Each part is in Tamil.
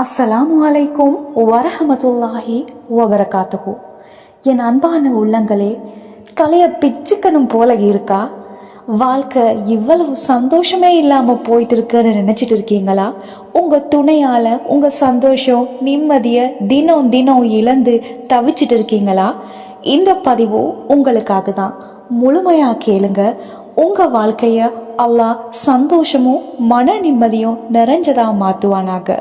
அஸ்ஸலாமு அலைக்கும் வரஹமத்துல்லாஹி வபரகாத்துஹு. என் அன்பான உள்ளங்களே, தலையை பிச்சுக்கணும் போல இருக்கா? வாழ்க்கை இவ்வளவு சந்தோஷமே இல்லாமல் போயிட்டு இருக்குன்னு நினச்சிட்டு இருக்கீங்களா? உங்கள் துணையால் உங்கள் சந்தோஷம் நிம்மதியை தினம் தினம் இழந்து தவிச்சிட்டு இருக்கீங்களா? இந்த பதிவு உங்களுக்காக தான். முழுமையாக கேளுங்க. உங்கள் வாழ்க்கையை அல்லாஹ் சந்தோஷமும் மன நிம்மதியும் நிறைஞ்சதா மாற்றுவானாக.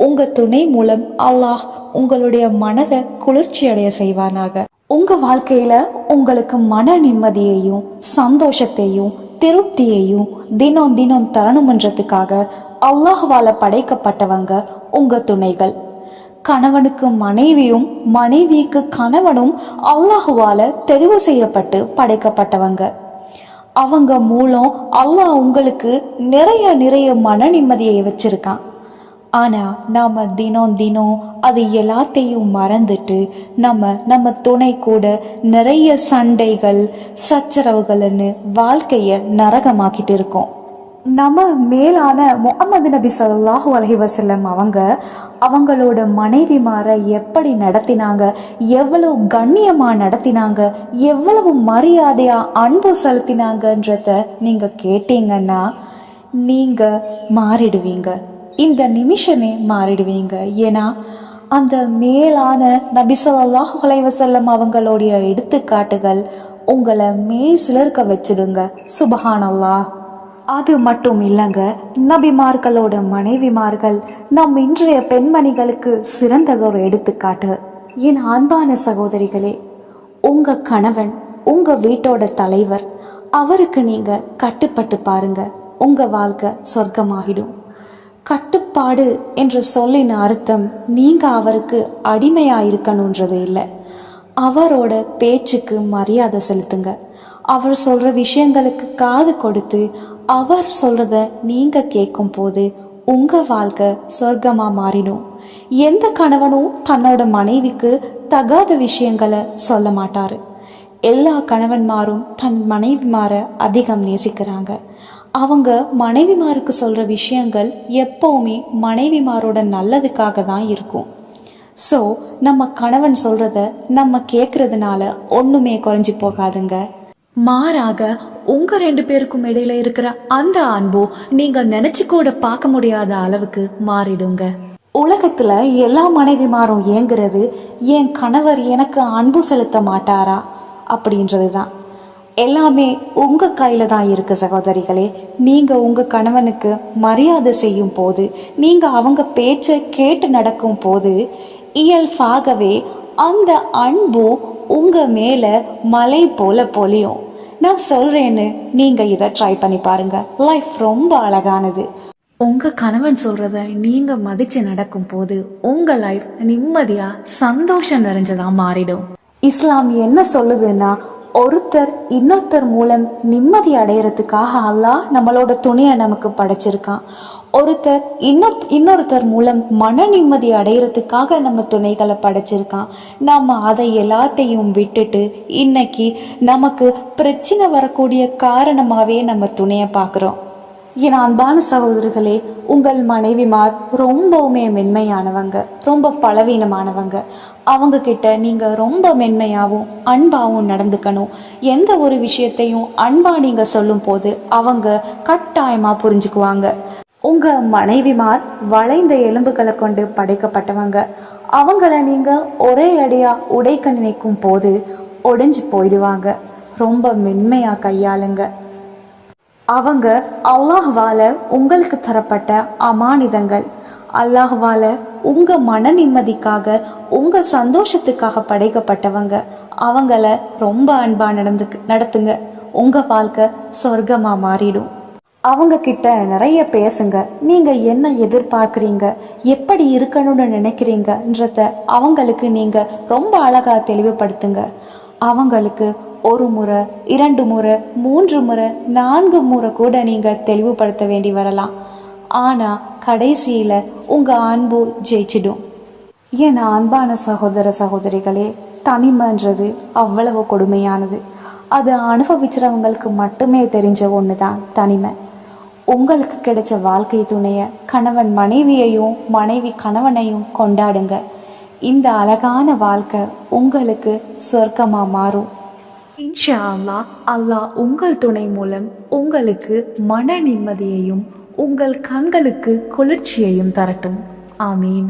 உங்கள் துணை மூலம் அல்லாஹ் உங்களுடைய மனதை குளிர்ச்சி அடைய செய்வானாக. உங்கள் வாழ்க்கையில் உங்களுக்கு மன நிம்மதியையும் சந்தோஷத்தையும் திருப்தியையும் தினம் தினம் தரணுமன்றதுக்காக அல்லாஹ்வால படைக்கப்பட்டவங்க உங்கள் துணைகள். கணவனுக்கு மனைவியும் மனைவிக்கு கணவனும் அல்லாஹ்வால தெரிவு செய்யப்பட்டு படைக்கப்பட்டவங்க. அவங்க மூலம் அல்லாஹ் உங்களுக்கு நிறைய நிறைய மன நிம்மதியை வச்சிருக்கான். ஆனால் நாம் தினம் தினம் அது எல்லாத்தையும் மறந்துட்டு நம்ம துணை கூட நிறைய சண்டைகள் சச்சரவுகள்னு வாழ்க்கையை நரகமாக்கிட்டு இருக்கோம். நம்ம மேலான முஹம்மது நபி ஸல்லல்லாஹு அலைஹி வஸல்லம் அவங்களோட மனைவிமாரை எப்படி நடத்தினாங்க, எவ்வளவு கண்ணியமாக நடத்தினாங்க, எவ்வளவு மரியாதையாக அன்பு செலுத்தினாங்கன்றத நீங்கள் கேட்டீங்கன்னா நீங்கள் மாறிடுவீங்க. இந்த நிமிஷமே மாறிடுவீங்க. ஏன்னா அந்த மேலான நபி ஸல்லல்லாஹு அலைஹி வஸல்லம் அவங்களுடைய எடுத்துக்காட்டுகள் உங்களை சிலிர்க்க வச்சிடுங்க. சுப்ஹானல்லாஹ். அது மட்டும் இல்லைங்க, நபிமார்களோட மனைவிமார்கள் நம் இன்றைய பெண்மணிகளுக்கு சிறந்ததொரு எடுத்துக்காட்டு. என் அன்பான சகோதரிகளே, உங்க கணவன் உங்க வீட்டோட தலைவர். அவருக்கு நீங்க கட்டுப்பட்டு பாருங்க, உங்க வாழ்க்கை சொர்க்கமாகிடும். கட்டுப்பாடு என்ற சொல்லின் அர்த்தம் நீங்க அவருக்கு அடிமையா இருக்கணுன்றது இல்லை. அவரோட பேச்சுக்கு மரியாதை செலுத்துங்க. அவர் சொல்ற விஷயங்களுக்கு காது கொடுத்து அவர் சொல்றத நீங்க கேட்கும் போது உங்க வாழ்க்கை சொர்க்கமா மாறிடும். எந்த கணவனும் தன்னோட மனைவிக்கு தகாத விஷயங்களை சொல்ல மாட்டாரு. எல்லா கணவன்மாரும் தன் மனைவிமாரை அதிகம் நேசிக்கிறாங்க. அவங்க மனைவிமாருக்கு சொல்ற விஷயங்கள் எப்பவுமே மனைவிமாரோட நல்லதுக்காக தான் இருக்கும். ஸோ நம்ம கணவன் சொல்றத நம்ம கேட்கறதுனால ஒண்ணுமே குறைஞ்சி போகாதுங்க. மாறாக உங்க ரெண்டு பேருக்கும் இடையில இருக்கிற அந்த அன்பு நீங்க நினைச்சு கூட பார்க்க முடியாத அளவுக்கு மாறிடுங்க. உலகத்துல எல்லா மனைவிமாரும் ஏங்குறது என் கணவர் எனக்கு அன்பு செலுத்த மாட்டாரா அப்படின்றது தான். எல்லாமே உங்க கையில தான் இருக்கு சகோதரிகளே. நீங்க உங்க கணவனுக்கு மரியாதை செய்யும் போது, நீங்க அவங்க பேச்சை கேட்டு நடக்கும் போது இயல்பாகவே அந்த அன்பு உங்க மேல மலை போல பொழியும். நான் சொல்றேன்னு நீங்க இதை ட்ரை பண்ணி பாருங்க. லைஃப் ரொம்ப அழகானது. உங்க கணவன் சொல்றத நீங்க மதிச்சு நடக்கும் போது உங்க லைஃப் நிம்மதியா சந்தோஷம் நிறைஞ்சதா மாறிடும். இஸ்லாம் என்ன சொல்லுதுன்னா, ஒருத்தர் இன்னொருத்தர் மூலம் நிம்மதி அடையறதுக்காக அல்லாஹ் நம்மளோட துணையை நமக்கு படைச்சிருக்கான். ஒருத்தர் இன்னொருத்தர் மூலம் மன நிம்மதி அடையிறதுக்காக நம்ம துணைகளை படைச்சிருக்கான். நம்ம அதை எல்லாத்தையும் விட்டுட்டு இன்னைக்கு நமக்கு பிரச்சனை வரக்கூடிய காரணமாவே நம்ம துணையை பார்க்குறோம். என் அன்பான சகோதரர்களே, உங்கள் மனைவிமார் ரொம்பவுமே மென்மையானவங்க, ரொம்ப பலவீனமானவங்க. அவங்க கிட்ட நீங்க ரொம்ப மென்மையாகவும் அன்பாகவும் நடந்துக்கணும். எந்த ஒரு விஷயத்தையும் அன்பா நீங்க சொல்லும் போது அவங்க கட்டாயமா புரிஞ்சுக்குவாங்க. உங்க மனைவிமார் வளைந்த எலும்புகளை கொண்டு படைக்கப்பட்டவங்க. அவங்கள நீங்க ஒரே அடியா உடைக்க நினைக்கும் போது உடைஞ்சு போயிடுவாங்க. ரொம்ப மென்மையா கையாளுங்க. அவங்க அல்லாஹ்வால உங்களுக்கு தரப்பட்ட அமானிதங்கள். அல்லாஹ்வால உங்க மன நிம்மதிக்காக உங்க சந்தோஷத்துக்காக படைக்கப்பட்டவங்க. அவங்கள ரொம்ப அன்பா நடத்துங்க. உங்க வாழ்க்கை சொர்க்கமா மாறிடும். அவங்க கிட்ட நிறைய பேசுங்க. நீங்க என்ன எதிர்பார்க்குறீங்க, எப்படி இருக்கணும்னு நினைக்கிறீங்கன்றத அவங்களுக்கு நீங்க ரொம்ப அழகா தெளிவுபடுத்துங்க. அவங்களுக்கு ஒரு முறை, 2 முறை, 3 முறை, 4 முறை கூட நீங்க தெளிவுபடுத்த வேண்டி வரலாம். ஆனா கடைசியில உங்க அன்பு ஜெயிச்சிடும். என் அன்பான சகோதர சகோதரிகளே, தனிமைன்றது அவ்வளவு கொடுமையானது. அது அனுபவிக்கிறவங்களுக்கு மட்டுமே தெரிஞ்ச ஒன்று தான் தனிமை. உங்களுக்கு கிடைச்ச வாழ்க்கை துணைய கணவன் மனைவியையும் மனைவி கணவனையும் கொண்டாடுங்க. இந்த அழகான வாழ்க்கை உங்களுக்கு சொர்க்கமாக மாறும். இன்ஷா அல்லாஹ். அல்லாஹ் உங்கள் துணை மூலம் உங்களுக்கு மன நிம்மதியையும் உங்கள் கண்களுக்கு குளிர்ச்சியையும் தரட்டும். ஆமீன்.